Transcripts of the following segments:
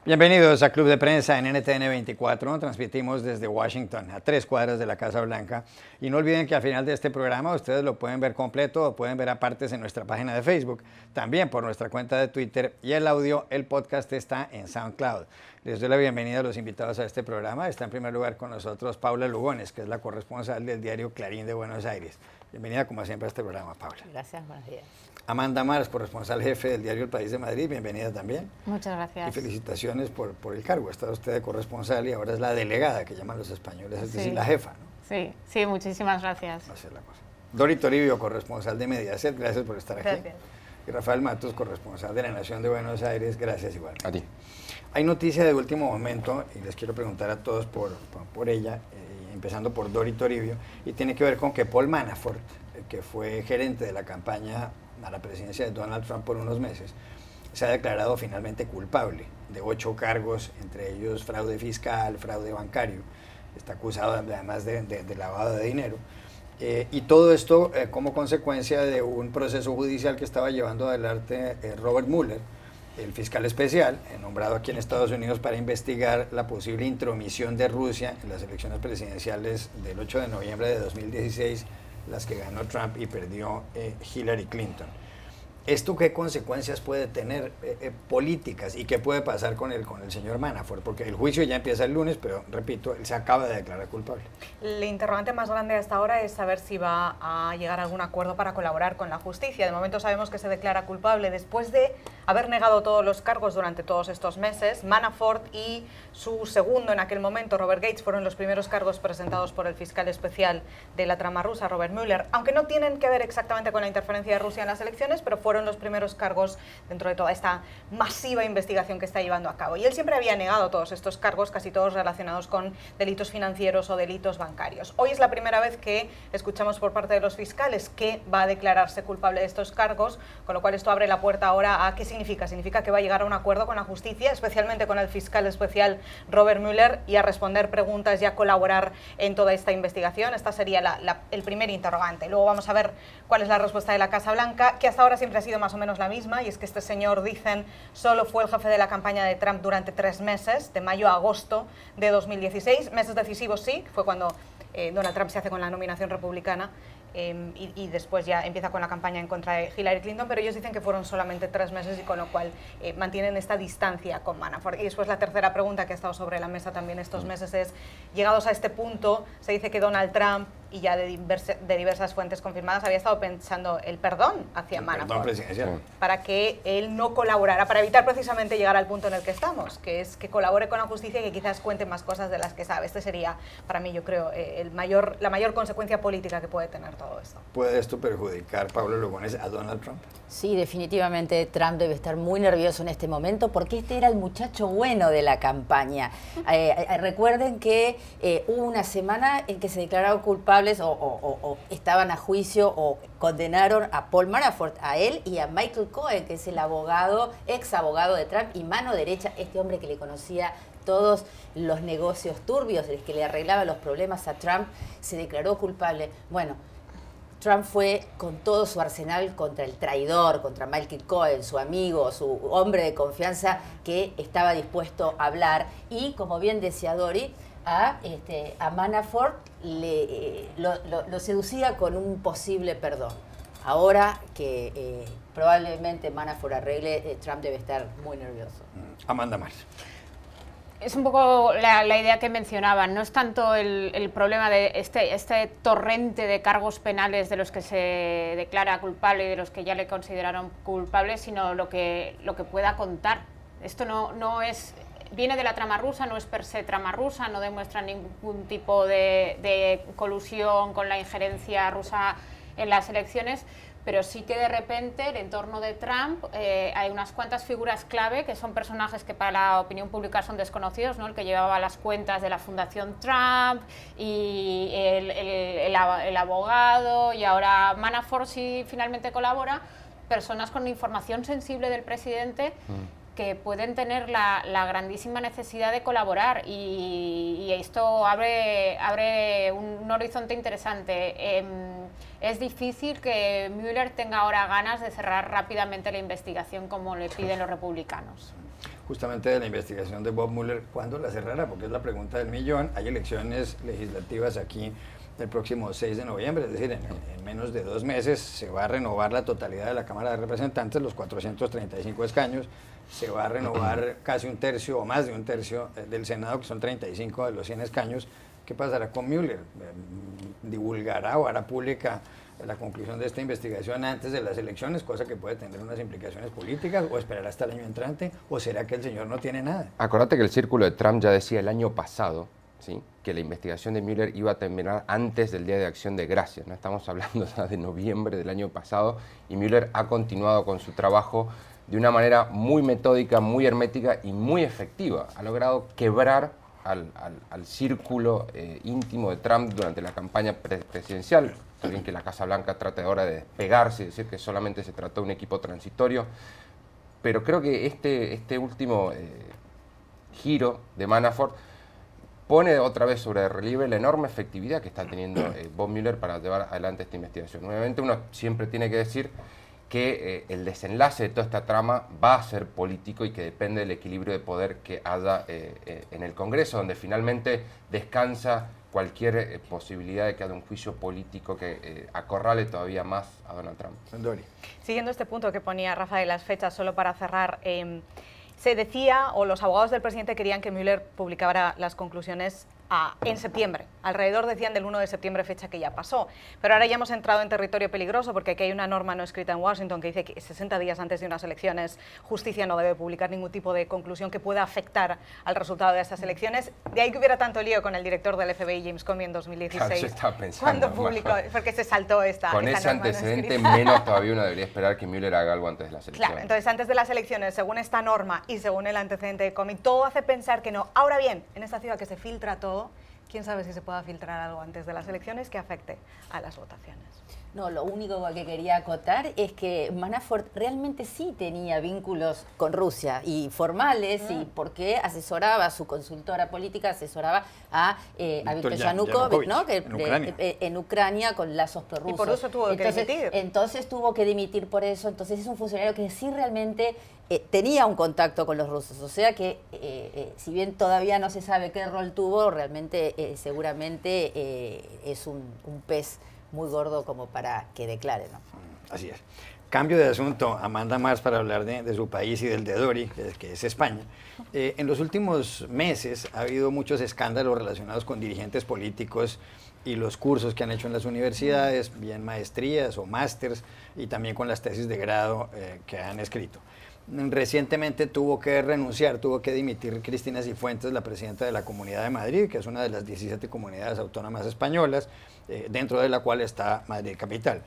Bienvenidos a Club de Prensa en NTN 24. Transmitimos desde Washington, a 3 cuadras de la Casa Blanca. Y no olviden que al final de este programa ustedes lo pueden ver completo o pueden ver a partes en nuestra página de Facebook, también por nuestra cuenta de Twitter, y el audio, el podcast está en SoundCloud. Les doy la bienvenida a los invitados a este programa. Está en primer lugar con nosotros Paula Lugones, que es la corresponsal del diario Clarín de Buenos Aires. Bienvenida como siempre a este programa, Paula. Gracias, buenos días. Amanda Mars, corresponsal jefe del diario El País de Madrid, bienvenida también. Muchas gracias. Y felicitaciones por el cargo. Está usted de corresponsal y ahora es la delegada, que llaman los españoles, es decir, la jefa, ¿no? Sí, muchísimas gracias. No sé la cosa. Dori Toribio, corresponsal de Mediaset, gracias por estar aquí. Gracias. Y Rafael Matos, corresponsal de La Nación de Buenos Aires, gracias igual. A ti. Hay noticia de último momento y les quiero preguntar a todos por ella, empezando por Dori Toribio, y tiene que ver con que Paul Manafort, que fue gerente de la campaña a la presidencia de Donald Trump por unos meses, se ha declarado finalmente culpable de 8 cargos, entre ellos fraude fiscal, fraude bancario. Está acusado además de lavado de dinero. Y todo esto como consecuencia de un proceso judicial que estaba llevando adelante Robert Mueller, el fiscal especial, nombrado aquí en Estados Unidos para investigar la posible intromisión de Rusia en las elecciones presidenciales del 8 de noviembre de 2016, las que ganó Trump y perdió Hillary Clinton. ¿Esto qué consecuencias puede tener políticas y qué puede pasar con el señor Manafort? Porque el juicio ya empieza el lunes, pero repito, él se acaba de declarar culpable. El interrogante más grande hasta ahora es saber si va a llegar a algún acuerdo para colaborar con la justicia. De momento sabemos que se declara culpable después de haber negado todos los cargos durante todos estos meses. Manafort y su segundo en aquel momento, Robert Gates, fueron los primeros cargos presentados por el fiscal especial de la trama rusa, Robert Mueller, aunque no tienen que ver exactamente con la interferencia de Rusia en las elecciones, pero fueron los primeros cargos dentro de toda esta masiva investigación que está llevando a cabo. Y él siempre había negado todos estos cargos, casi todos relacionados con delitos financieros o delitos bancarios. Hoy es la primera vez que escuchamos por parte de los fiscales que va a declararse culpable de estos cargos, con lo cual esto abre la puerta ahora a ¿qué significa? Significa que va a llegar a un acuerdo con la justicia, especialmente con el fiscal especial Robert Mueller, y a responder preguntas y a colaborar en toda esta investigación. Esta sería el primer interrogante. Luego vamos a ver cuál es la respuesta de la Casa Blanca, que hasta ahora siempre ha sido más o menos la misma, y es que este señor, dicen, solo fue el jefe de la campaña de Trump durante 3 meses, de mayo a agosto de 2016, meses decisivos sí, fue cuando Donald Trump se hace con la nominación republicana, y después ya empieza con la campaña en contra de Hillary Clinton, pero ellos dicen que fueron solamente 3 meses y con lo cual mantienen esta distancia con Manafort. Y después la tercera pregunta que ha estado sobre la mesa también estos meses es, llegados a este punto, se dice que Donald Trump, y ya de diversas fuentes confirmadas, había estado pensando el perdón hacia Manafort, para que él no colaborara, para evitar precisamente llegar al punto en el que estamos, que es que colabore con la justicia y que quizás cuente más cosas de las que sabe. Este sería, para mí, yo creo, la mayor consecuencia política que puede tener todo esto. ¿Puede esto perjudicar, Pablo Lugones, a Donald Trump? Sí, definitivamente Trump debe estar muy nervioso en este momento porque este era el muchacho bueno de la campaña. Recuerden que hubo una semana en que se declararon culpables o estaban a juicio o condenaron a Paul Manafort, a él y a Michael Cohen, que es el abogado, ex abogado de Trump y mano derecha, este hombre que le conocía todos los negocios turbios, el que le arreglaba los problemas a Trump, se declaró culpable. Bueno, Trump fue con todo su arsenal contra el traidor, contra Michael Cohen, su amigo, su hombre de confianza que estaba dispuesto a hablar. Y, como bien decía Dori, a Manafort lo seducía con un posible perdón. Ahora que probablemente Manafort arregle, Trump debe estar muy nervioso. Amanda Mars. Es un poco la idea que mencionaban, no es tanto el problema de este torrente de cargos penales de los que se declara culpable y de los que ya le consideraron culpable, sino lo que pueda contar. Esto no es, viene de la trama rusa, no es per se trama rusa, no demuestra ningún tipo de colusión con la injerencia rusa en las elecciones, pero sí que de repente el entorno de Trump hay unas cuantas figuras clave que son personajes que para la opinión pública son desconocidos, ¿no? El que llevaba las cuentas de la Fundación Trump y el abogado, y ahora Manafort, si finalmente colabora, personas con información sensible del presidente que pueden tener la grandísima necesidad de colaborar, y esto abre un horizonte interesante. es difícil que Mueller tenga ahora ganas de cerrar rápidamente la investigación como le piden los republicanos. Justamente de la investigación de Bob Mueller, ¿cuándo la cerrará? Porque es la pregunta del millón. Hay elecciones legislativas aquí el próximo 6 de noviembre, es decir, en menos de 2 meses se va a renovar la totalidad de la Cámara de Representantes, los 435 escaños, se va a renovar casi un tercio o más de un tercio del Senado, que son 35 de los 100 escaños. ¿Qué pasará con Mueller? ¿Divulgará o hará pública la conclusión de esta investigación antes de las elecciones, cosa que puede tener unas implicaciones políticas, o esperará hasta el año entrante, o será que el señor no tiene nada? Acordate que el círculo de Trump ya decía el año pasado, ¿sí?, que la investigación de Mueller iba a terminar antes del Día de Acción de Gracias, ¿no? Estamos hablando ya de noviembre del año pasado y Mueller ha continuado con su trabajo de una manera muy metódica, muy hermética y muy efectiva. Ha logrado quebrar al círculo íntimo de Trump durante la campaña presidencial. Alguien que la Casa Blanca trata ahora de despegarse y decir que solamente se trató de un equipo transitorio. Pero creo que este último giro de Manafort pone otra vez sobre relieve la enorme efectividad que está teniendo Bob Mueller para llevar adelante esta investigación. Obviamente uno siempre tiene que decir que el desenlace de toda esta trama va a ser político y que depende del equilibrio de poder que haya en el Congreso, donde finalmente descansa cualquier posibilidad de que haya un juicio político que acorrale todavía más a Donald Trump. Dori. Siguiendo este punto que ponía Rafa de las fechas, solo para cerrar, se decía, o los abogados del presidente querían que Mueller publicara las conclusiones en septiembre. Alrededor decían del 1 de septiembre, fecha que ya pasó. Pero ahora ya hemos entrado en territorio peligroso porque aquí hay una norma no escrita en Washington que dice que 60 días antes de unas elecciones, justicia no debe publicar ningún tipo de conclusión que pueda afectar al resultado de estas elecciones. De ahí que hubiera tanto lío con el director del FBI, James Comey, en 2016. Claro, pensando, cuando publicó, porque se saltó esta con ese antecedente, menos todavía uno debería esperar que Mueller haga algo antes de las elecciones. Claro, entonces antes de las elecciones, según esta norma y según el antecedente de Comey, todo hace pensar que no. Ahora bien, en esta ciudad que se filtra todo, ¿quién sabe si se pueda filtrar algo antes de las elecciones que afecte a las votaciones? No, lo único que quería acotar es que Manafort realmente sí tenía vínculos con Rusia y formales, y porque asesoraba a su consultora política, asesoraba a Víctor Yanukovych, ¿no? En Ucrania con lazos prorrusos. Y por eso tuvo que dimitir. Entonces tuvo que dimitir por eso. Entonces es un funcionario que sí realmente tenía un contacto con los rusos. O sea que, si bien todavía no se sabe qué rol tuvo, realmente seguramente es un pez muy gordo como para que declare, ¿no? Así es. Cambio de asunto, Amanda Mars, para hablar de su país y del de Dori, que es España. En los últimos meses ha habido muchos escándalos relacionados con dirigentes políticos y los cursos que han hecho en las universidades, bien maestrías o másters, y también con las tesis de grado que han escrito. Recientemente tuvo que renunciar, tuvo que dimitir Cristina Cifuentes, la presidenta de la Comunidad de Madrid, que es una de las 17 comunidades autónomas españolas, dentro de la cual está Madrid Capital.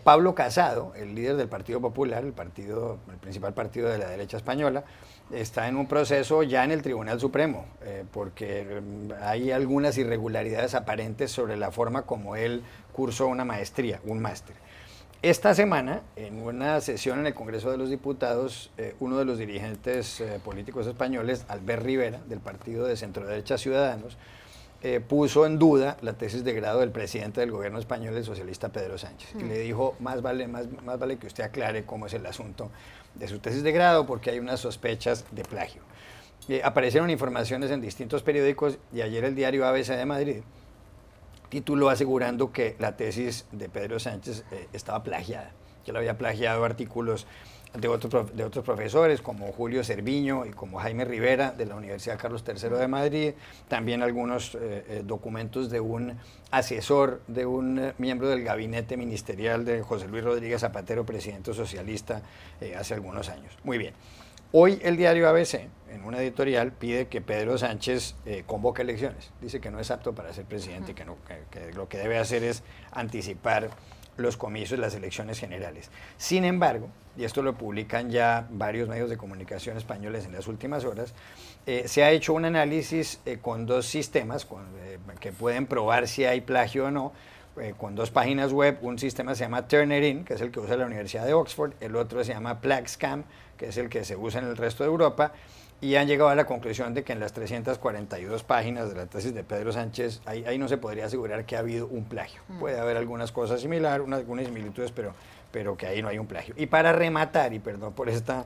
Pablo Casado, el líder del Partido Popular, el principal partido de la derecha española, está en un proceso ya en el Tribunal Supremo, porque hay algunas irregularidades aparentes sobre la forma como él cursó una maestría, un máster. Esta semana, en una sesión en el Congreso de los Diputados, uno de los dirigentes políticos españoles, Albert Rivera, del partido de centroderecha Ciudadanos, puso en duda la tesis de grado del presidente del gobierno español, el socialista Pedro Sánchez, y le dijo, más vale que usted aclare cómo es el asunto de su tesis de grado, porque hay unas sospechas de plagio. Aparecieron informaciones en distintos periódicos, y ayer el diario ABC de Madrid tituló asegurando que la tesis de Pedro Sánchez estaba plagiada, que le había plagiado artículos de otros profesores como Julio Cerviño y como Jaime Rivera de la Universidad Carlos III de Madrid, también algunos documentos de un asesor, de un miembro del gabinete ministerial de José Luis Rodríguez Zapatero, presidente socialista hace algunos años. Muy bien. Hoy el diario ABC, en una editorial, pide que Pedro Sánchez convoque elecciones. Dice que no es apto para ser presidente, que lo que debe hacer es anticipar los comicios, las elecciones generales. Sin embargo, y esto lo publican ya varios medios de comunicación españoles en las últimas horas, se ha hecho un análisis con dos sistemas que pueden probar si hay plagio o no, con dos páginas web. Un sistema se llama Turnitin, que es el que usa la Universidad de Oxford, el otro se llama PlagScam, que es el que se usa en el resto de Europa, y han llegado a la conclusión de que en las 342 páginas de la tesis de Pedro Sánchez, ahí no se podría asegurar que ha habido un plagio. Puede haber algunas cosas similares, algunas similitudes, pero que ahí no hay un plagio. Y para rematar, y perdón por esta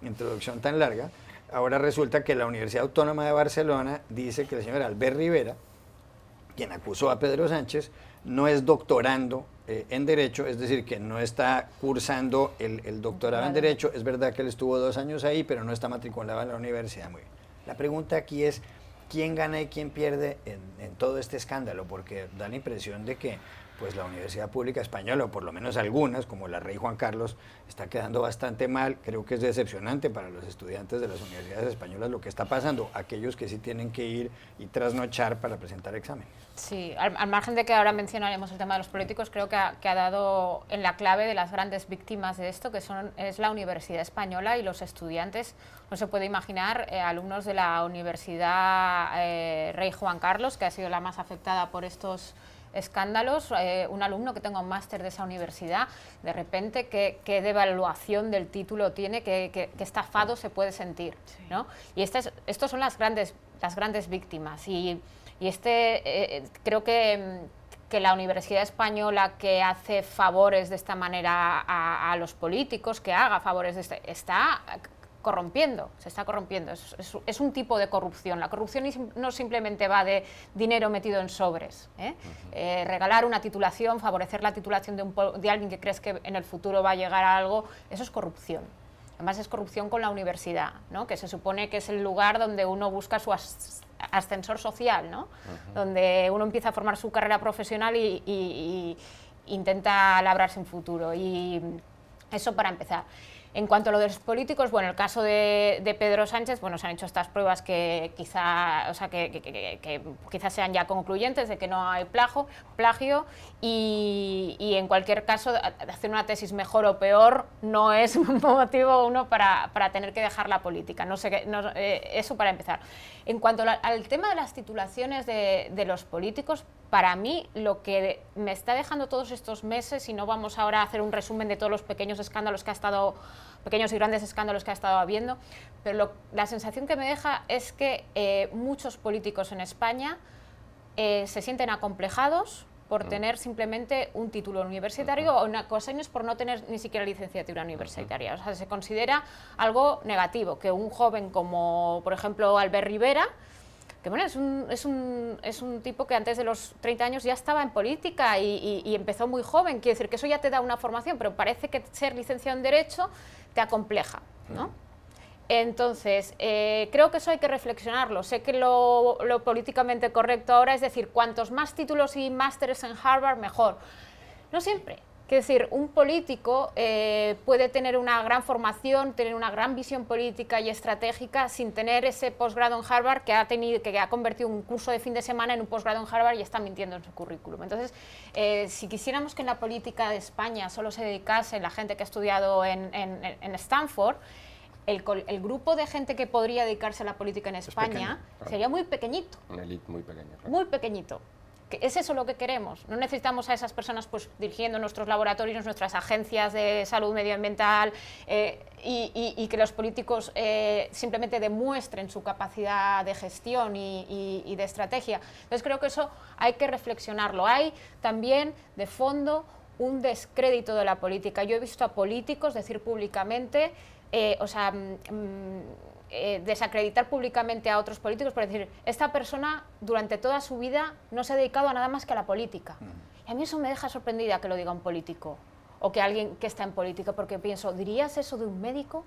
introducción tan larga, ahora resulta que la Universidad Autónoma de Barcelona dice que el señor Albert Rivera, quien acusó a Pedro Sánchez, no es doctorando en Derecho, es decir, que no está cursando el doctorado en Derecho. Es verdad que él estuvo 2 años ahí, pero no está matriculado en la universidad. Muy bien. La pregunta aquí es, ¿quién gana y quién pierde en todo este escándalo? Porque da la impresión de que pues la Universidad Pública Española, o por lo menos algunas, como la Rey Juan Carlos, está quedando bastante mal. Creo que es decepcionante para los estudiantes de las universidades españolas lo que está pasando, aquellos que sí tienen que ir y trasnochar para presentar exámenes. Sí, al margen de que ahora mencionaremos el tema de los políticos, creo que ha dado en la clave de las grandes víctimas de esto, que es la Universidad Española y los estudiantes. No se puede imaginar alumnos de la Universidad Rey Juan Carlos, que ha sido la más afectada por estos escándalos, un alumno que tenga un máster de esa universidad, de repente, ¿qué devaluación del título tiene? ¿Qué estafado se puede sentir? Sí. ¿No? Y estos son las grandes víctimas. Y creo que la Universidad Española, que hace favores de esta manera a los políticos, que haga favores de se está corrompiendo. Es un tipo de corrupción. La corrupción no simplemente va de dinero metido en sobres. Regalar una titulación, favorecer la titulación de alguien que crees que en el futuro va a llegar a algo, eso es corrupción. Además es corrupción con la universidad, ¿no? Que se supone que es el lugar donde uno busca su ascensor social, ¿no? Donde uno empieza a formar su carrera profesional y intenta labrarse un futuro. Y eso para empezar. En cuanto a lo de los políticos, bueno, el caso de Pedro Sánchez, bueno, se han hecho estas pruebas que quizás sean ya concluyentes de que no hay plagio y en cualquier caso hacer una tesis mejor o peor no es motivo uno para tener que dejar la política. Eso para empezar. En cuanto al tema de las titulaciones de los políticos, para mí lo que me está dejando todos estos meses, y no vamos ahora a hacer un resumen de todos los pequeños y grandes escándalos que ha estado habiendo, pero la sensación que me deja es que muchos políticos en España se sienten acomplejados por tener simplemente un título universitario o una cosa, y es por no tener ni siquiera licenciatura universitaria. O sea, se considera algo negativo que un joven como, por ejemplo, Albert Rivera, que bueno, es un tipo que antes de los 30 años ya estaba en política y empezó muy joven. Quiere decir que eso ya te da una formación, pero parece que ser licenciado en Derecho te acompleja, ¿no? Entonces, creo que eso hay que reflexionarlo. Sé que lo políticamente correcto ahora es decir, cuantos más títulos y másteres en Harvard, mejor. No siempre. Es decir, un político puede tener una gran formación, tener una gran visión política y estratégica sin tener ese posgrado en Harvard que ha convertido un curso de fin de semana en un posgrado en Harvard y está mintiendo en su currículum. Entonces, si quisiéramos que en la política de España solo se dedicase la gente que ha estudiado en Stanford, el grupo de gente que podría dedicarse a la política en España sería muy pequeñito. Una élite muy pequeña. Muy pequeñito. ¿Es eso lo que queremos? No necesitamos a esas personas pues, dirigiendo nuestros laboratorios, nuestras agencias de salud medioambiental y que los políticos simplemente demuestren su capacidad de gestión y de estrategia. Entonces creo que eso hay que reflexionarlo. Hay también de fondo un descrédito de la política. Yo he visto a políticos decir públicamente, desacreditar públicamente a otros políticos por decir, esta persona durante toda su vida no se ha dedicado a nada más que a la política. Y a mí eso me deja sorprendida que lo diga un político o que alguien que está en política, porque pienso, ¿dirías eso de un médico?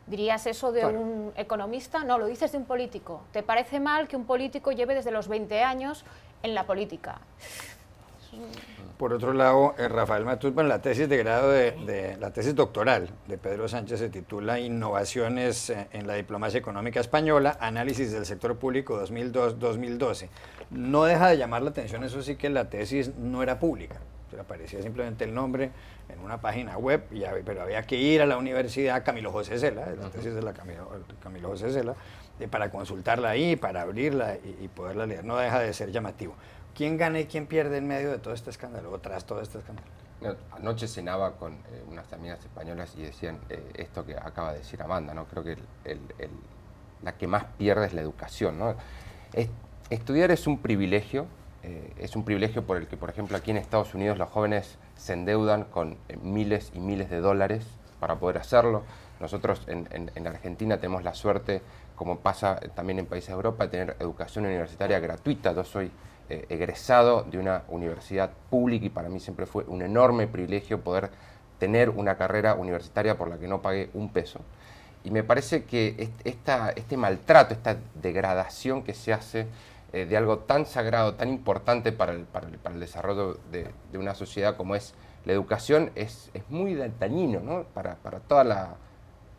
¿Dirías eso de un economista? No, lo dices de un político. ¿Te parece mal que un político lleve desde los 20 años en la política? Por otro lado, Rafael Matute, la tesis de grado la tesis doctoral de Pedro Sánchez se titula Innovaciones en la diplomacia económica española, análisis del sector público 2002-2012. No deja de llamar la atención, eso sí, que la tesis no era pública. Aparecía simplemente el nombre en una página web, pero había que ir a la universidad Camilo José Cela, la tesis de la Camilo José Cela, para consultarla ahí, para abrirla y poderla leer. No deja de ser llamativo. ¿Quién gana y quién pierde en medio de todo este escándalo o tras todo este escándalo? Anoche cenaba con unas amigas españolas y decían esto que acaba de decir Amanda, ¿no? Creo que la que más pierde es la educación, ¿no? Estudiar es un privilegio por el que, por ejemplo, aquí en Estados Unidos los jóvenes se endeudan con miles y miles de dólares para poder hacerlo. Nosotros en Argentina tenemos la suerte, como pasa también en países de Europa, de tener educación universitaria gratuita. Yo soy egresado de una universidad pública y para mí siempre fue un enorme privilegio poder tener una carrera universitaria por la que no pagué un peso. Y me parece que este maltrato, esta degradación que se hace de algo tan sagrado, tan importante para el desarrollo de una sociedad como es la educación, es muy dañino, ¿no? para toda la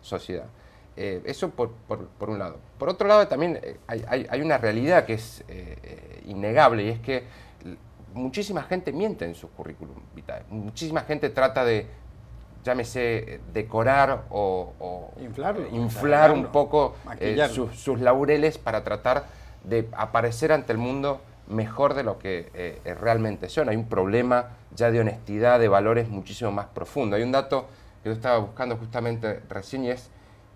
sociedad. Eso por un lado. Por otro lado, también hay una realidad que es innegable, y es que muchísima gente miente en sus currículum vitae. Muchísima gente trata de, llámese, decorar o inflar un poco sus laureles para tratar de aparecer ante el mundo mejor de lo que realmente son. Hay un problema ya de honestidad, de valores muchísimo más profundo. Hay un dato que yo estaba buscando justamente recién y es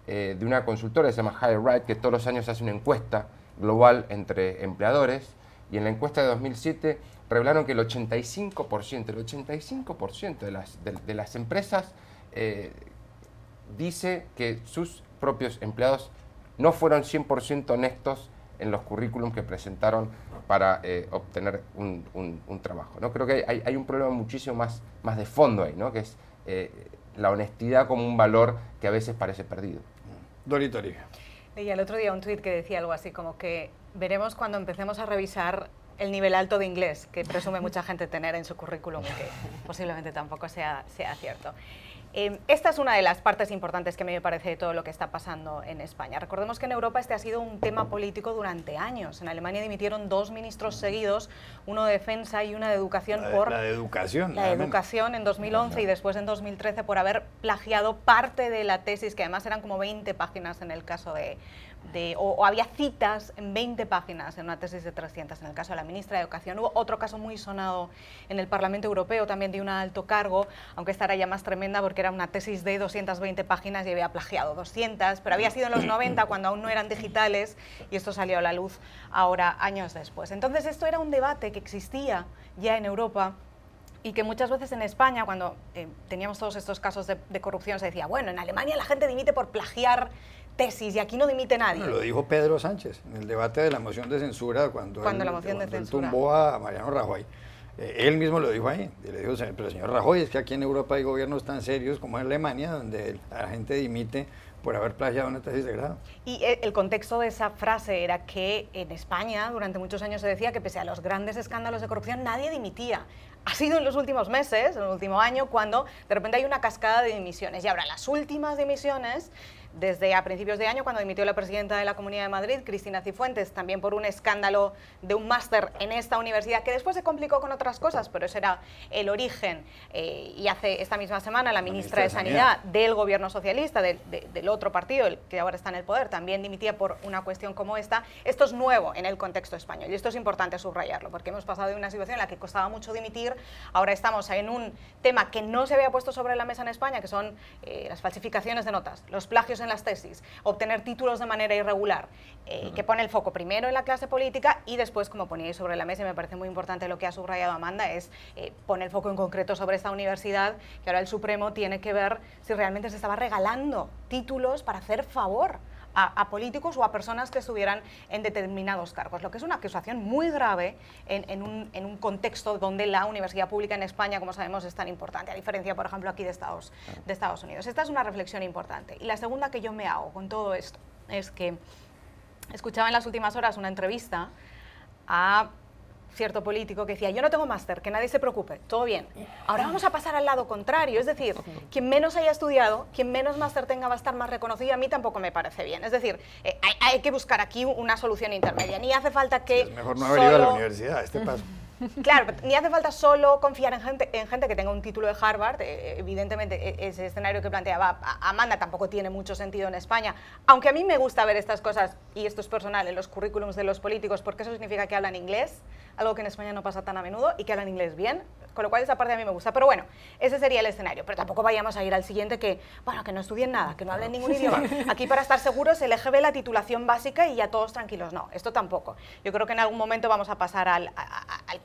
de una consultora que se llama HireRight, que todos los años hace una encuesta global entre empleadores, y en la encuesta de 2007 revelaron que el 85% de las empresas dice que sus propios empleados no fueron 100% honestos en los currículums que presentaron para obtener un trabajo, ¿no? Creo que hay un problema muchísimo más de fondo ahí, ¿no? Que es la honestidad como un valor que a veces parece perdido. Dori Toribio. Leía el otro día un tuit que decía algo así como que veremos cuando empecemos a revisar el nivel alto de inglés que presume mucha gente tener en su currículum y que posiblemente tampoco sea cierto. Esta es una de las partes importantes que a mí me parece de todo lo que está pasando en España. Recordemos que en Europa este ha sido un tema político durante años. En Alemania dimitieron 2 ministros seguidos, uno de defensa y una de educación La de educación. La de educación en 2011 y después en 2013 por haber plagiado parte de la tesis, que además eran como 20 páginas en el caso o había citas en 20 páginas en una tesis de 300 en el caso de la ministra de Educación. Hubo otro caso muy sonado en el Parlamento Europeo también de un alto cargo, aunque esta era ya más tremenda porque era una tesis de 220 páginas y había plagiado 200, pero había sido en los 90 cuando aún no eran digitales y esto salió a la luz ahora años después. Entonces esto era un debate que existía ya en Europa y que muchas veces en España, cuando teníamos todos estos casos de corrupción, se decía, bueno, en Alemania la gente dimite por plagiar tesis y aquí no dimite nadie. Bueno, lo dijo Pedro Sánchez en el debate de la moción de censura cuando él tumbó a Mariano Rajoy. Él mismo lo dijo ahí, y le dijo, pero señor Rajoy, es que aquí en Europa hay gobiernos tan serios como en Alemania, donde la gente dimite por haber plagiado una tesis de grado. Y el contexto de esa frase era que en España durante muchos años se decía que pese a los grandes escándalos de corrupción nadie dimitía. Ha sido en los últimos meses, en el último año, cuando de repente hay una cascada de dimisiones. Y ahora las últimas dimisiones, desde a principios de año, cuando dimitió la presidenta de la Comunidad de Madrid, Cristina Cifuentes, también por un escándalo de un máster en esta universidad, que después se complicó con otras cosas, pero ese era el origen. Y hace esta misma semana la ministra de Sanidad del gobierno socialista, del otro partido, el que ahora está en el poder, también dimitía por una cuestión como esta. Esto es nuevo en el contexto español y esto es importante subrayarlo, porque hemos pasado de una situación en la que costaba mucho dimitir, ahora estamos en un tema que no se había puesto sobre la mesa en España, que son las falsificaciones de notas, los plagios en las tesis, obtener títulos de manera irregular, que pone el foco primero en la clase política y después, como poníais sobre la mesa, y me parece muy importante lo que ha subrayado Amanda, es poner el foco en concreto sobre esta universidad, que ahora el Supremo tiene que ver si realmente se estaba regalando títulos para hacer favor a políticos o a personas que estuvieran en determinados cargos, lo que es una acusación muy grave en un contexto donde la universidad pública en España, como sabemos, es tan importante, a diferencia, por ejemplo, aquí de Estados Unidos. Esta es una reflexión importante. Y la segunda que yo me hago con todo esto es que escuchaba en las últimas horas una entrevista a cierto político que decía, yo no tengo máster, que nadie se preocupe, todo bien. Ahora vamos a pasar al lado contrario, es decir, quien menos haya estudiado, quien menos máster tenga va a estar más reconocido, a mí tampoco me parece bien. Es decir, hay que buscar aquí una solución intermedia, ni hace falta que es mejor no haber ido a la universidad, este paso. Claro, ni hace falta solo confiar en gente que tenga un título de Harvard. Evidentemente, ese escenario que planteaba Amanda tampoco tiene mucho sentido en España, aunque a mí me gusta ver estas cosas, y esto es personal, en los currículums de los políticos, porque eso significa que hablan inglés, algo que en España no pasa tan a menudo, y que hablan inglés bien, con lo cual esa parte a mí me gusta. Pero bueno, ese sería el escenario, pero tampoco vayamos a ir al siguiente que, bueno, que no estudien nada, que no hablen ningún idioma. Aquí, para estar seguros, el EGB la titulación básica y ya todos tranquilos. No, esto tampoco. Yo creo que en algún momento vamos a pasar al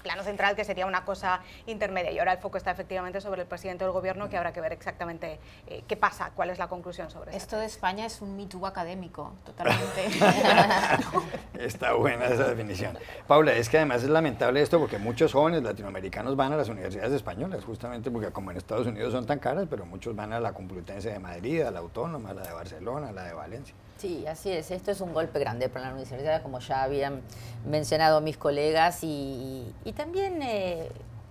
plano central, que sería una cosa intermedia, y ahora el foco está efectivamente sobre el presidente del gobierno, que habrá que ver exactamente qué pasa, cuál es la conclusión sobre esto. De España es un Me Too académico, totalmente. Está buena esa definición. Paula, es que además es lamentable esto, porque muchos jóvenes latinoamericanos van a las universidades españolas, justamente porque como en Estados Unidos son tan caras, pero muchos van a la Complutense de Madrid, a la Autónoma, a la de Barcelona, a la de Valencia. Sí, así es. Esto es un golpe grande para la universidad, como ya habían mencionado mis colegas, y también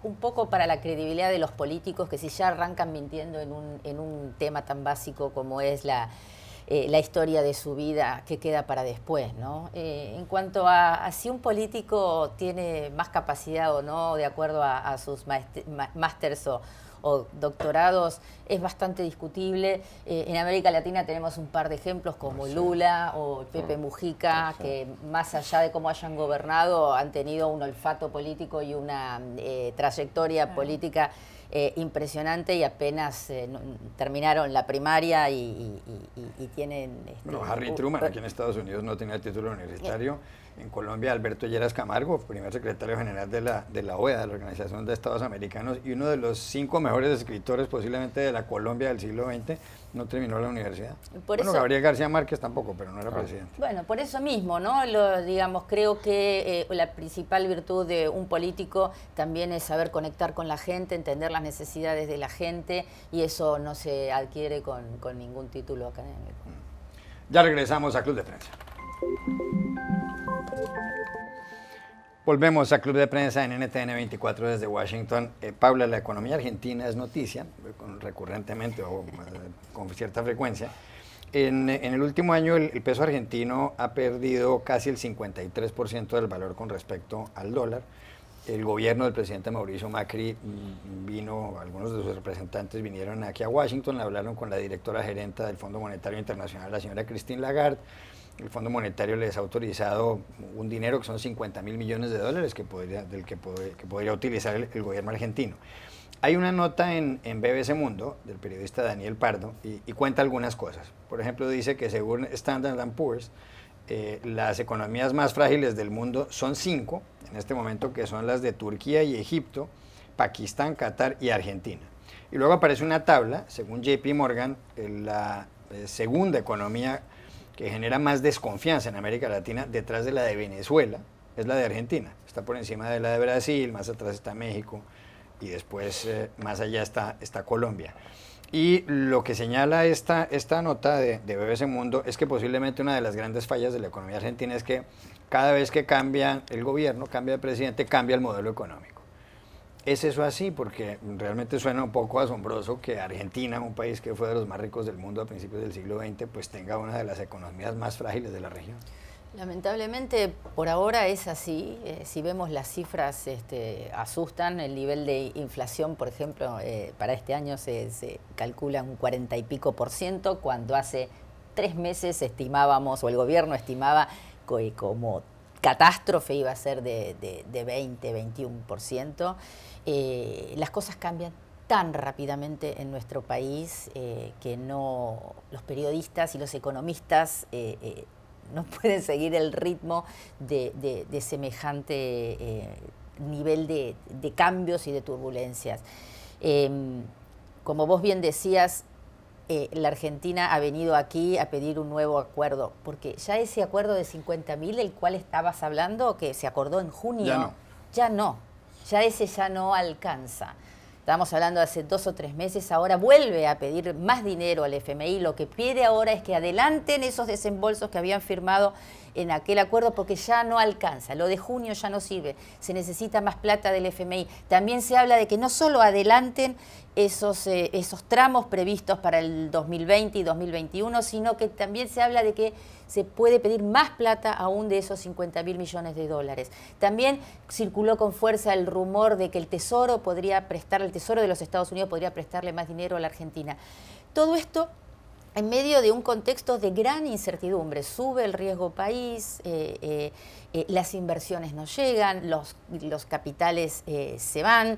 un poco para la credibilidad de los políticos, que si ya arrancan mintiendo en un tema tan básico como es la historia de su vida, que queda para después, ¿no? En cuanto a si un político tiene más capacidad o no, de acuerdo a sus másters o doctorados, es bastante discutible. En América Latina tenemos un par de ejemplos como Lula o Pepe Mujica, que más allá de cómo hayan gobernado, han tenido un olfato político y una trayectoria política impresionante, y apenas terminaron la primaria y tienen... Bueno, Harry Truman aquí en Estados Unidos no tenía título universitario. En Colombia, Alberto Lleras Camargo, primer secretario general de la OEA, de la Organización de Estados Americanos, y uno de los 5 mejores escritores posiblemente de la Colombia del siglo XX, no terminó la universidad. Bueno, Gabriel García Márquez tampoco, pero no era presidente. Bueno, por eso mismo, ¿no? Digamos, creo que la principal virtud de un político también es saber conectar con la gente, entender las necesidades de la gente, y eso no se adquiere con ningún título académico. Ya regresamos a Club de Prensa. Volvemos a Club de Prensa en NTN 24 desde Washington. Paula, la economía argentina es noticia recurrentemente o con cierta frecuencia. En el último año el peso argentino ha perdido casi el 53% del valor con respecto al dólar. El gobierno del presidente Mauricio Macri algunos de sus representantes vinieron aquí a Washington, hablaron con la directora gerente del Fondo Monetario Internacional, la señora Christine Lagarde. El Fondo Monetario les ha autorizado un dinero que son 50.000 millones de dólares que podría utilizar el gobierno argentino. Hay una nota en BBC Mundo del periodista Daniel Pardo y cuenta algunas cosas. Por ejemplo, dice que según Standard & Poor's, las economías más frágiles del mundo son 5 en este momento, que son las de Turquía y Egipto, Pakistán, Qatar y Argentina. Y luego aparece una tabla, según JP Morgan, la segunda economía que genera más desconfianza en América Latina, detrás de la de Venezuela, es la de Argentina. Está por encima de la de Brasil, más atrás está México, y después más allá está Colombia. Y lo que señala esta nota de BBC Mundo es que posiblemente una de las grandes fallas de la economía argentina es que cada vez que cambia el gobierno, cambia el presidente, cambia el modelo económico. ¿Es eso así? Porque realmente suena un poco asombroso que Argentina, un país que fue de los más ricos del mundo a principios del siglo XX, pues tenga una de las economías más frágiles de la región. Lamentablemente, por ahora es así. Si vemos las cifras, asustan. El nivel de inflación, por ejemplo, para este año se calcula un 40 y pico %, cuando hace 3 meses estimábamos, o el gobierno estimaba, como catástrofe iba a ser de 20, 21%. Las cosas cambian tan rápidamente en nuestro país que los periodistas y los economistas no pueden seguir el ritmo de semejante nivel de cambios y de turbulencias. Como vos bien decías, la Argentina ha venido aquí a pedir un nuevo acuerdo, porque ya ese acuerdo de 50.000, del cual estabas hablando, que se acordó en junio, ya ese ya no alcanza. Estábamos hablando de hace 2 o 3 meses, ahora vuelve a pedir más dinero al FMI. Lo que pide ahora es que adelanten esos desembolsos que habían firmado en aquel acuerdo, porque ya no alcanza. Lo de junio ya no sirve, se necesita más plata del FMI. También se habla de que no solo adelanten esos tramos previstos para el 2020 y 2021, sino que también se habla de que se puede pedir más plata aún de esos 50.000 millones de dólares. También circuló con fuerza el rumor de que el Tesoro de los Estados Unidos podría prestarle más dinero a la Argentina. Todo esto en medio de un contexto de gran incertidumbre. Sube el riesgo país, las inversiones no llegan, los capitales se van,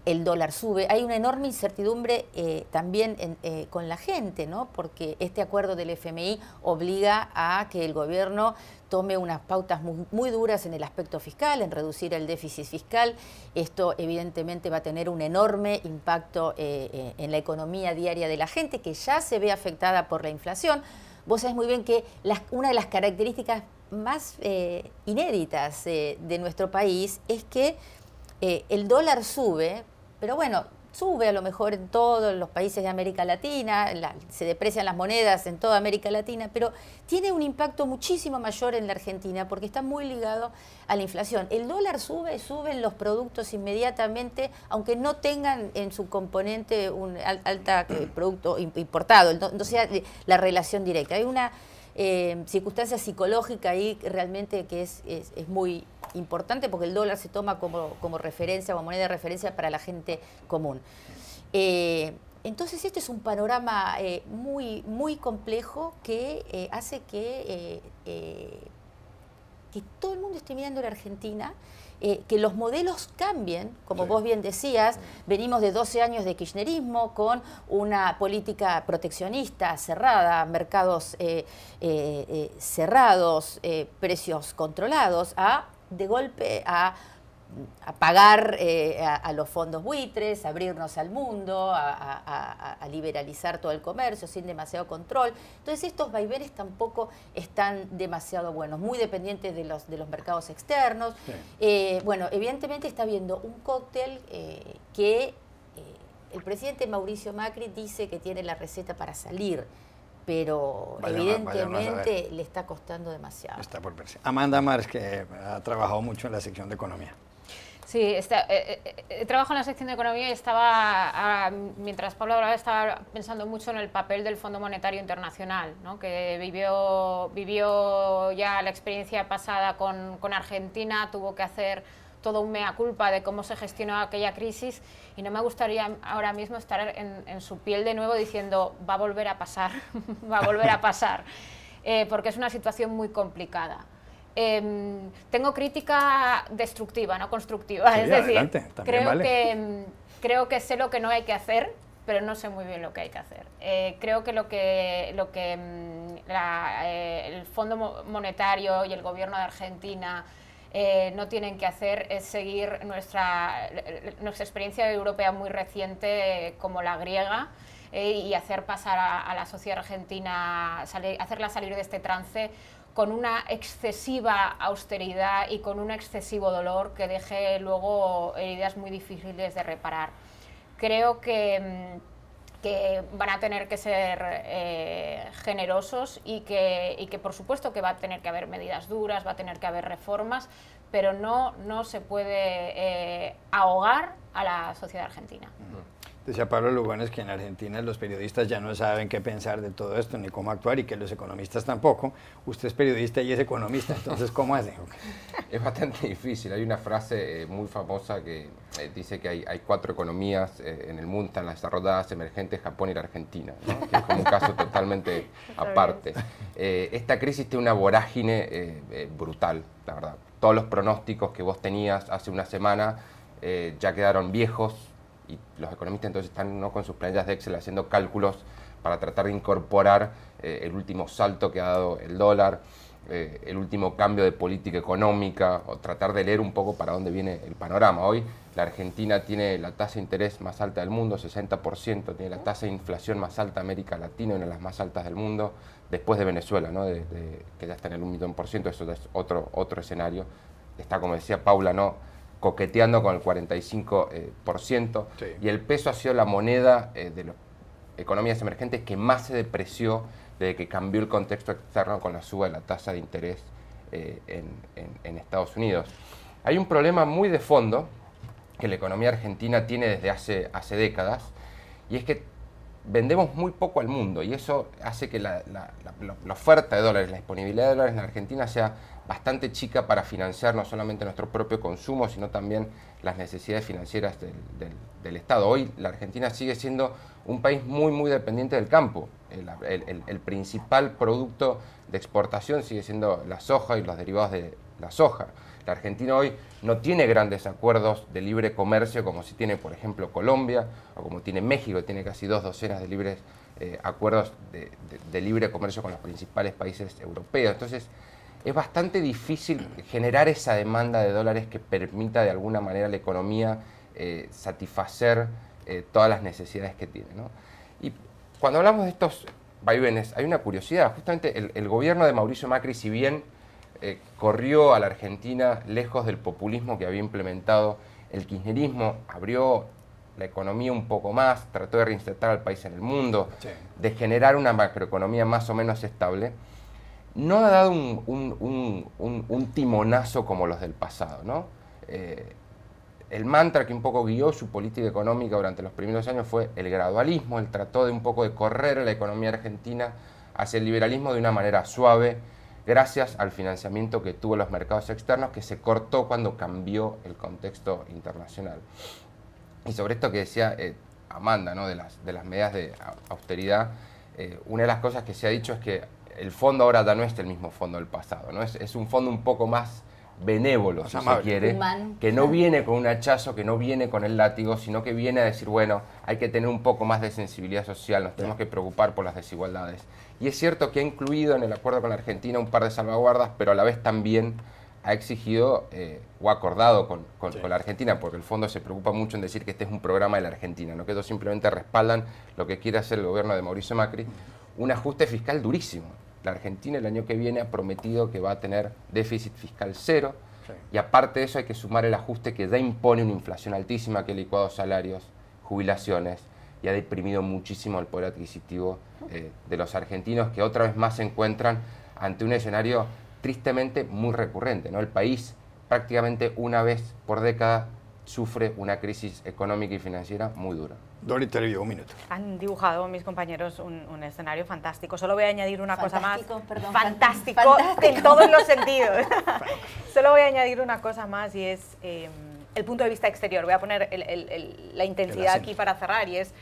el dólar sube. Hay una enorme incertidumbre también con la gente, ¿no? Porque este acuerdo del FMI obliga a que el gobierno tome unas pautas muy duras en el aspecto fiscal, en reducir el déficit fiscal. Esto evidentemente va a tener un enorme impacto en la economía diaria de la gente, que ya se ve afectada por la inflación. Vos sabés muy bien que una de las características más inéditas de nuestro país es que el dólar sube, pero bueno, sube a lo mejor en todos los países de América Latina, se deprecian las monedas en toda América Latina, pero tiene un impacto muchísimo mayor en la Argentina porque está muy ligado a la inflación. El dólar suben los productos inmediatamente, aunque no tengan en su componente un alta producto importado, no sea la relación directa. Hay una circunstancia psicológica ahí realmente que es muy importante porque el dólar se toma como referencia, como moneda de referencia para la gente común. Entonces este es un panorama muy complejo que hace que todo el mundo esté mirando a la Argentina, que los modelos cambien, como vos bien decías, venimos de 12 años de kirchnerismo con una política proteccionista cerrada, mercados cerrados, precios controlados, de golpe a pagar a los fondos buitres, a abrirnos al mundo, a liberalizar todo el comercio sin demasiado control. Entonces estos vaivenes tampoco están demasiado buenos, muy dependientes de los mercados externos. Sí. Bueno, evidentemente está habiendo un cóctel que el presidente Mauricio Macri dice que tiene la receta para salir, pero evidentemente le está costando demasiado. Está por verse. Amanda Mars, que ha trabajado mucho en la sección de economía. Sí, trabajo en la sección de economía y estaba, mientras Pablo hablaba, estaba pensando mucho en el papel del Fondo Monetario Internacional, ¿no? Que vivió ya la experiencia pasada con Argentina, tuvo que hacer todo un mea culpa de cómo se gestionó aquella crisis y no me gustaría ahora mismo estar en su piel de nuevo diciendo va a volver a pasar, va a volver a pasar, porque es una situación muy complicada. Tengo crítica destructiva, no constructiva, sí, es decir, creo que sé lo que no hay que hacer, pero no sé muy bien lo que hay que hacer. Creo que el Fondo Monetario y el Gobierno de Argentina no tienen que hacer es seguir nuestra experiencia europea muy reciente como la griega y hacer pasar a la sociedad argentina, hacerla salir de este trance con una excesiva austeridad y con un excesivo dolor que deje luego heridas muy difíciles de reparar. Creo que van a tener que ser generosos y que por supuesto que va a tener que haber medidas duras, va a tener que haber reformas, pero no se puede ahogar a la sociedad argentina. Decía Pablo Lugones que en Argentina los periodistas ya no saben qué pensar de todo esto ni cómo actuar y que los economistas tampoco. Usted es periodista y es economista, entonces ¿cómo hace? Es bastante difícil. Hay una frase muy famosa que dice que hay 4 economías en el mundo, están las desarrolladas, emergentes, Japón y la Argentina, ¿no? Que es como un caso totalmente aparte. Esta crisis tiene una vorágine brutal, la verdad. Todos los pronósticos que vos tenías hace una semana ya quedaron viejos, y los economistas entonces están con sus planillas de Excel haciendo cálculos para tratar de incorporar el último salto que ha dado el dólar, el último cambio de política económica, o tratar de leer un poco para dónde viene el panorama. Hoy la Argentina tiene la tasa de interés más alta del mundo, 60%, tiene la tasa de inflación más alta de América Latina, una de las más altas del mundo, después de Venezuela, ¿no? Que ya está en el 1.000.000%, eso es otro escenario. Está, como decía Paula, ¿no?, coqueteando con el 45%, sí. Y el peso ha sido la moneda de las economías emergentes que más se depreció desde que cambió el contexto externo con la suba de la tasa de interés en Estados Unidos. Hay un problema muy de fondo que la economía argentina tiene desde hace décadas, y es que vendemos muy poco al mundo y eso hace que la oferta de dólares, la disponibilidad de dólares en la Argentina sea bastante chica para financiar no solamente nuestro propio consumo, sino también las necesidades financieras del Estado. Hoy la Argentina sigue siendo un país muy dependiente del campo. El principal producto de exportación sigue siendo la soja y los derivados de la soja. La Argentina hoy no tiene grandes acuerdos de libre comercio como si tiene, por ejemplo, Colombia o como tiene México, tiene casi 2 docenas de libres acuerdos de libre comercio con los principales países europeos. Entonces, es bastante difícil generar esa demanda de dólares que permita de alguna manera a la economía satisfacer todas las necesidades que tiene, ¿no? Y cuando hablamos de estos vaivenes, hay una curiosidad. Justamente el gobierno de Mauricio Macri, si bien corrió a la Argentina lejos del populismo que había implementado el kirchnerismo, abrió la economía un poco más, trató de reinsertar al país en el mundo, sí, de generar una macroeconomía más o menos estable, no ha dado un timonazo como los del pasado, ¿no? El mantra que un poco guió su política económica durante los primeros años fue el gradualismo. Él trató de un poco de correr a la economía argentina hacia el liberalismo de una manera suave, gracias al financiamiento que tuvo los mercados externos, que se cortó cuando cambió el contexto internacional. Y sobre esto que decía Amanda, ¿no? de las medidas de austeridad, una de las cosas que se ha dicho es que el fondo ahora ya no es el mismo fondo del pasado, ¿no? Es un fondo un poco más benévolo, si se quiere, que no viene con un hachazo, que no viene con el látigo, sino que viene a decir, bueno, hay que tener un poco más de sensibilidad social, nos tenemos que preocupar por las desigualdades. Y es cierto que ha incluido en el acuerdo con la Argentina un par de salvaguardas, pero a la vez también ha exigido o acordado con la Argentina, porque el fondo se preocupa mucho en decir que este es un programa de la Argentina, no que ellos simplemente respaldan lo que quiere hacer el gobierno de Mauricio Macri, un ajuste fiscal durísimo. La Argentina el año que viene ha prometido que va a tener déficit fiscal cero, sí, y aparte de eso hay que sumar el ajuste que ya impone una inflación altísima que ha licuado salarios, jubilaciones y ha deprimido muchísimo el poder adquisitivo de los argentinos, que otra vez más se encuentran ante un escenario tristemente muy recurrente, ¿no? El país prácticamente una vez por década sufre una crisis económica y financiera muy dura. Dori Toribio, un minuto. Han dibujado mis compañeros un escenario fantástico. Solo voy a añadir una cosa más. Perdón, fantástico en todos los sentidos. Solo voy a añadir una cosa más y es el punto de vista exterior. Voy a poner la intensidad aquí para cerrar y es...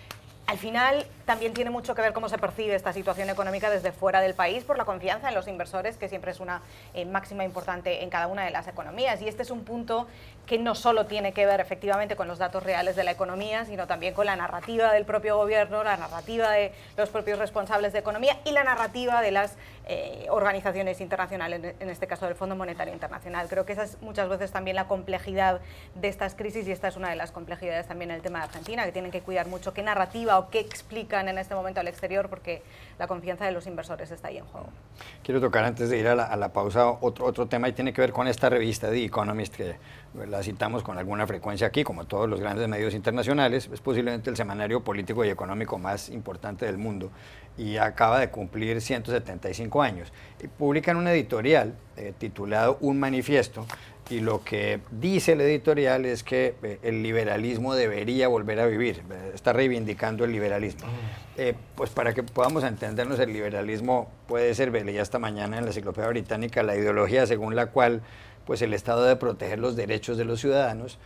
Al final también tiene mucho que ver cómo se percibe esta situación económica desde fuera del país por la confianza en los inversores, que siempre es una máxima importante en cada una de las economías. Y este es un punto que no solo tiene que ver efectivamente con los datos reales de la economía, sino también con la narrativa del propio gobierno, la narrativa de los propios responsables de economía y la narrativa de las organizaciones internacionales, en este caso del Fondo Monetario Internacional. Creo que esa es muchas veces también la complejidad de estas crisis y esta es una de las complejidades también en el tema de Argentina, que tienen que cuidar mucho qué narrativa o qué explican en este momento al exterior, porque la confianza de los inversores está ahí en juego. Quiero tocar antes de ir a la pausa otro tema y tiene que ver con esta revista The Economist, que la citamos con alguna frecuencia aquí, como todos los grandes medios internacionales. Es posiblemente el semanario político y económico más importante del mundo y acaba de cumplir 175 años. Y publican un editorial titulado Un Manifiesto, y lo que dice el editorial es que el liberalismo debería volver a vivir, está reivindicando el liberalismo. Pues para que podamos entendernos, el liberalismo puede ser, leía esta mañana en la Enciclopedia Británica, la ideología según la cual pues el Estado debe proteger los derechos de los ciudadanos.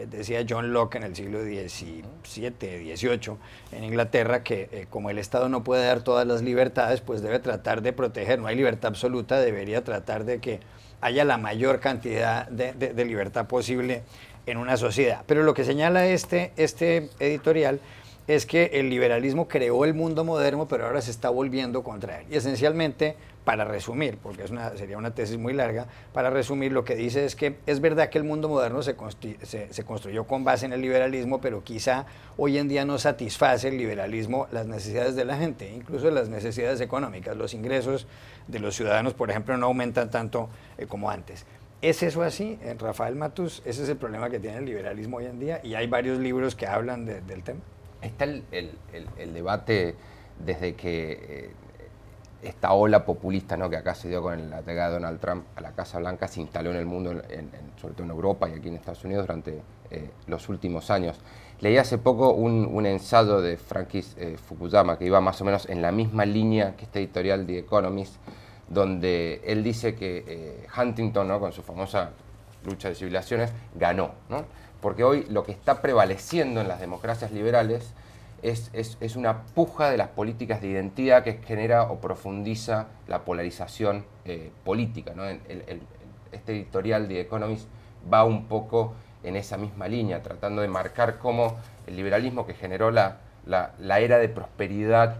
Decía John Locke en el siglo XVII, XVIII, en Inglaterra, que como el Estado no puede dar todas las libertades, pues debe tratar de proteger, no hay libertad absoluta, debería tratar de que haya la mayor cantidad de libertad posible en una sociedad. Pero lo que señala este editorial es que el liberalismo creó el mundo moderno, pero ahora se está volviendo contra él. Y esencialmente, para resumir, porque sería una tesis muy larga, para resumir lo que dice es que es verdad que el mundo moderno se construyó con base en el liberalismo, pero quizá hoy en día no satisface el liberalismo las necesidades de la gente, incluso las necesidades económicas. Los ingresos de los ciudadanos, por ejemplo, no aumentan tanto como antes. ¿Es eso así, Rafael Matus? Ese es el problema que tiene el liberalismo hoy en día y hay varios libros que hablan del tema. Está el debate desde que esta ola populista, ¿no?, que acá se dio con la llegada de Donald Trump a la Casa Blanca, se instaló en el mundo, sobre todo en Europa y aquí en Estados Unidos durante los últimos años. Leí hace poco un ensayo de Francis Fukuyama que iba más o menos en la misma línea que este editorial The Economist, donde él dice que Huntington, ¿no?, con su famosa lucha de civilizaciones, ganó, ¿no? Porque hoy lo que está prevaleciendo en las democracias liberales es una puja de las políticas de identidad que genera o profundiza la polarización política, ¿no? Este editorial de Economist va un poco en esa misma línea, tratando de marcar cómo el liberalismo que generó la era de prosperidad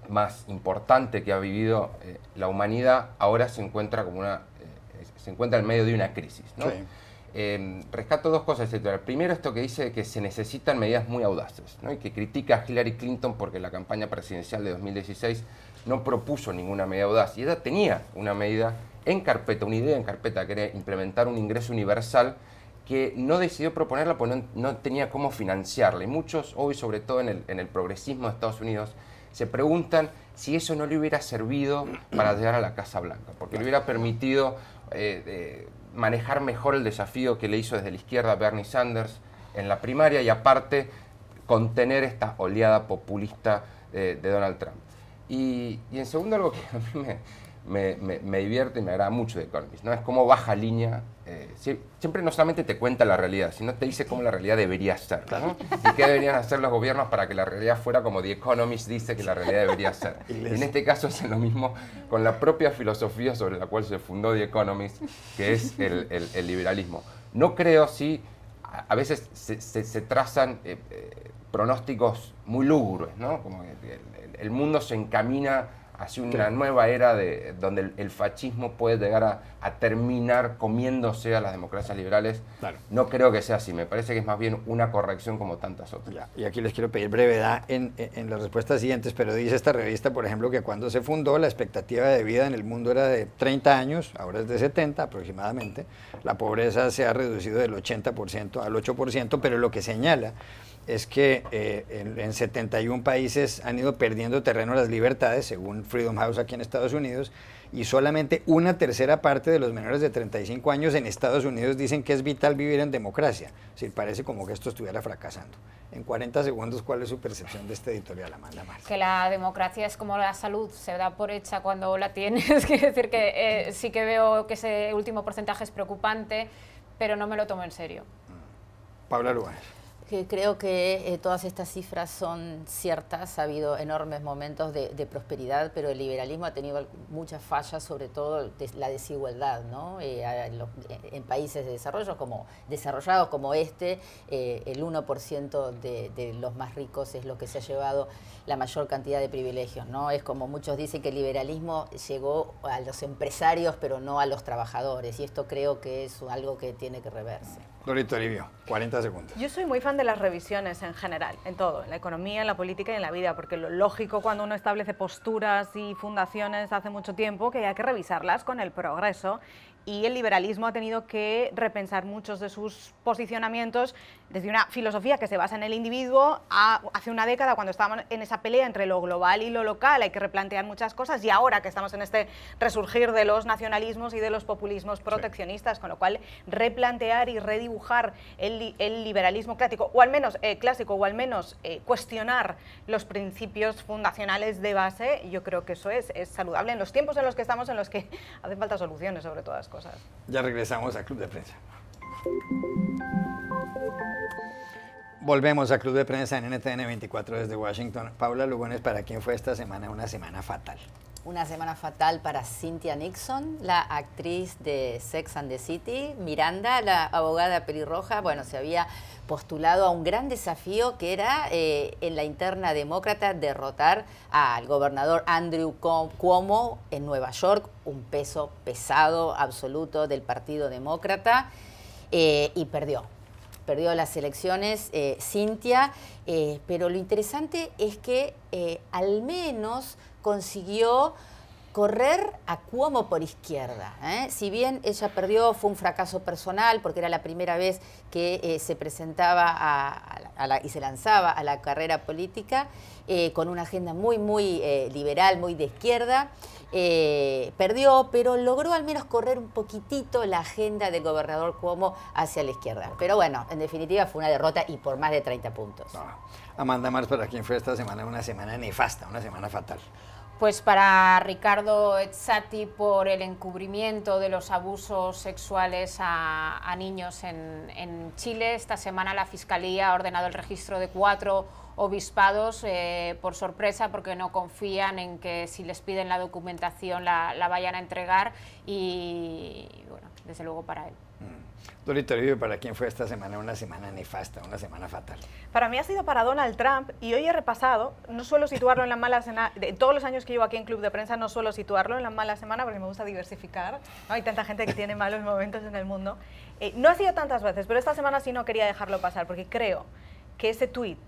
más importante que ha vivido la humanidad, ahora se encuentra se encuentra en medio de una crisis, ¿no? Sí. Rescato dos cosas de este editorial. Primero, esto que dice que se necesitan medidas muy audaces, ¿no?, y que critica a Hillary Clinton porque la campaña presidencial de 2016 no propuso ninguna medida audaz. Y ella tenía una medida en carpeta, una idea en carpeta, que era implementar un ingreso universal, que no decidió proponerla porque no tenía cómo financiarla. Y muchos hoy, sobre todo en el progresismo de Estados Unidos, se preguntan si eso no le hubiera servido para llegar a la Casa Blanca, porque le hubiera permitido manejar mejor el desafío que le hizo desde la izquierda Bernie Sanders en la primaria y aparte contener esta oleada populista de Donald Trump. Y en segundo, algo que a mí me divierte y me agrada mucho de Economist, ¿no?, es cómo baja línea. Siempre no solamente te cuenta la realidad, sino te dice cómo la realidad debería ser, ¿no? Y qué deberían hacer los gobiernos para que la realidad fuera como The Economist dice que la realidad debería ser. Y en este caso es lo mismo con la propia filosofía sobre la cual se fundó The Economist, que es el liberalismo. No creo, sí, a veces se trazan pronósticos muy lúgubres, ¿no? Como que el mundo se encamina hacia una nueva era donde el fascismo puede llegar a terminar comiéndose a las democracias liberales. Claro. No creo que sea así, me parece que es más bien una corrección como tantas otras. Ya, y aquí les quiero pedir brevedad en las respuestas siguientes, pero dice esta revista, por ejemplo, que cuando se fundó la expectativa de vida en el mundo era de 30 años, ahora es de 70 aproximadamente, la pobreza se ha reducido del 80% al 8%, pero lo que señala es que en 71 países han ido perdiendo terreno las libertades, según Freedom House aquí en Estados Unidos, y solamente una tercera parte de los menores de 35 años en Estados Unidos dicen que es vital vivir en democracia. Es decir, parece como que esto estuviera fracasando. En 40 segundos, ¿cuál es su percepción de este editorial, Amanda Marx? Que la democracia es como la salud, se da por hecha cuando la tienes. Quiere decir que sí que veo que ese último porcentaje es preocupante, pero no me lo tomo en serio. Paula Lugones. Que creo que todas estas cifras son ciertas, ha habido enormes momentos de prosperidad, pero el liberalismo ha tenido muchas fallas, sobre todo la desigualdad, ¿no? En países desarrollados como este, el 1% de los más ricos es lo que se ha llevado la mayor cantidad de privilegios, ¿no? Es como muchos dicen que el liberalismo llegó a los empresarios, pero no a los trabajadores, y esto creo que es algo que tiene que reverse. Dori Toribio, 40 segundos. Yo soy muy fan de las revisiones en general, en todo, en la economía, en la política y en la vida, porque lo lógico cuando uno establece posturas y fundaciones hace mucho tiempo que hay que revisarlas con el progreso, y el liberalismo ha tenido que repensar muchos de sus posicionamientos desde una filosofía que se basa en el individuo. Hace una década, cuando estábamos en esa pelea entre lo global y lo local, hay que replantear muchas cosas, y ahora que estamos en este resurgir de los nacionalismos y de los populismos proteccionistas, con lo cual replantear y redibujar el liberalismo clásico, o al menos cuestionar los principios fundacionales de base, yo creo que eso es saludable en los tiempos en los que estamos, en los que hacen falta soluciones sobre todas cosas. Ya regresamos a Club de Prensa. Volvemos a Club de Prensa en NTN 24 desde Washington. Paula Lugones, ¿para quién fue esta semana una semana fatal? Una semana fatal para Cynthia Nixon, la actriz de Sex and the City. Miranda, la abogada pelirroja, bueno, se había postulado a un gran desafío que era en la interna demócrata derrotar al gobernador Andrew Cuomo en Nueva York, un peso pesado absoluto del Partido Demócrata, y perdió las elecciones Cynthia, pero lo interesante es que al menos consiguió correr a Cuomo por izquierda. Si bien ella perdió, fue un fracaso personal porque era la primera vez que se presentaba y se lanzaba a la carrera política con una agenda muy liberal, muy de izquierda. Perdió, pero logró al menos correr un poquitito la agenda del gobernador Cuomo hacia la izquierda. Pero bueno, en definitiva fue una derrota y por más de 30 puntos. No. Amanda Mars, ¿para quién fue esta semana? Una semana nefasta, una semana fatal. Pues para Ricardo Ezzati por el encubrimiento de los abusos sexuales a niños en Chile. Esta semana la Fiscalía ha ordenado el registro de 4 obispados por sorpresa, porque no confían en que si les piden la documentación la vayan a entregar y bueno, desde luego para él. Dori Toribio, ¿para quién fue esta semana? Una semana nefasta, una semana fatal. Para mí ha sido para Donald Trump, y hoy he repasado, no suelo situarlo en la mala semana, de todos los años que llevo aquí en Club de Prensa no suelo situarlo en la mala semana porque me gusta diversificar, ¿no? Hay tanta gente que tiene malos momentos en el mundo. No ha sido tantas veces, pero esta semana sí no quería dejarlo pasar porque creo que ese tuit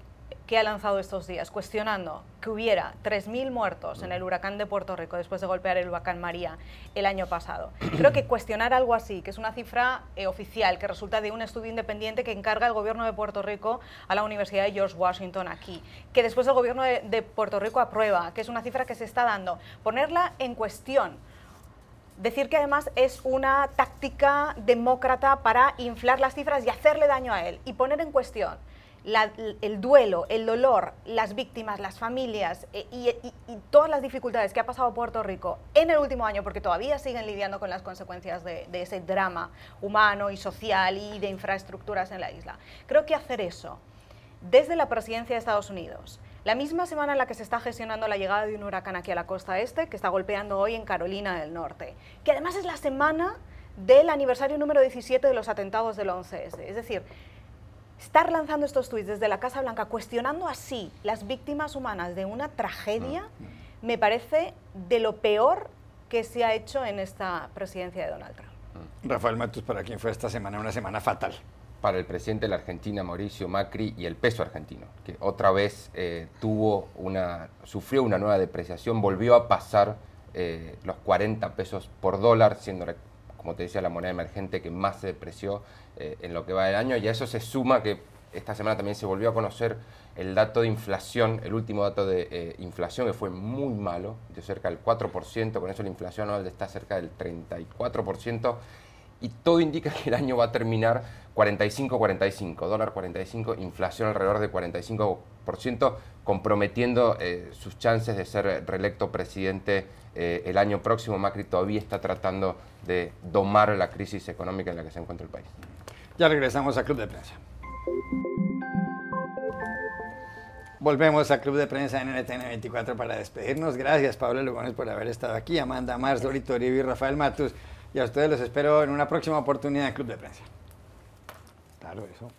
que ha lanzado estos días cuestionando que hubiera 3.000 muertos en el huracán de Puerto Rico después de golpear el huracán María el año pasado. Creo que cuestionar algo así, que es una cifra oficial, que resulta de un estudio independiente que encarga el gobierno de Puerto Rico a la Universidad de George Washington aquí, que después el gobierno de Puerto Rico aprueba, que es una cifra que se está dando, ponerla en cuestión. Decir que además es una táctica demócrata para inflar las cifras y hacerle daño a él, y poner en cuestión el duelo, el dolor, las víctimas, las familias y todas las dificultades que ha pasado Puerto Rico en el último año, porque todavía siguen lidiando con las consecuencias de ese drama humano y social y de infraestructuras en la isla. Creo que hacer eso desde la presidencia de Estados Unidos, la misma semana en la que se está gestionando la llegada de un huracán aquí a la costa este, que está golpeando hoy en Carolina del Norte, que además es la semana del aniversario número 17 de los atentados del 11S, es decir, estar lanzando estos tuits desde la Casa Blanca, cuestionando así las víctimas humanas de una tragedia, me parece de lo peor que se ha hecho en esta presidencia de Donald Trump. Rafael Matus, ¿para quién fue esta semana? Una semana fatal. Para el presidente de la Argentina, Mauricio Macri, y el peso argentino, que otra vez sufrió una nueva depreciación, volvió a pasar los 40 pesos por dólar, siendo, como te decía, la moneda emergente que más se depreció en lo que va del año, y a eso se suma que esta semana también se volvió a conocer el dato de inflación, el último dato de inflación, que fue muy malo, de cerca del 4%, con eso la inflación anual está cerca del 34%, y todo indica que el año va a terminar 45-45, dólar 45, inflación alrededor de 45%, comprometiendo sus chances de ser reelecto presidente el año próximo. Macri todavía está tratando de domar la crisis económica en la que se encuentra el país. Ya regresamos a Club de Prensa. Volvemos a Club de Prensa en NTN 24 para despedirnos. Gracias, Pablo Lugones, por haber estado aquí, Amanda Mars, Dori Toribio y Rafael Matus. Y a ustedes los espero en una próxima oportunidad en Club de Prensa. Claro, eso.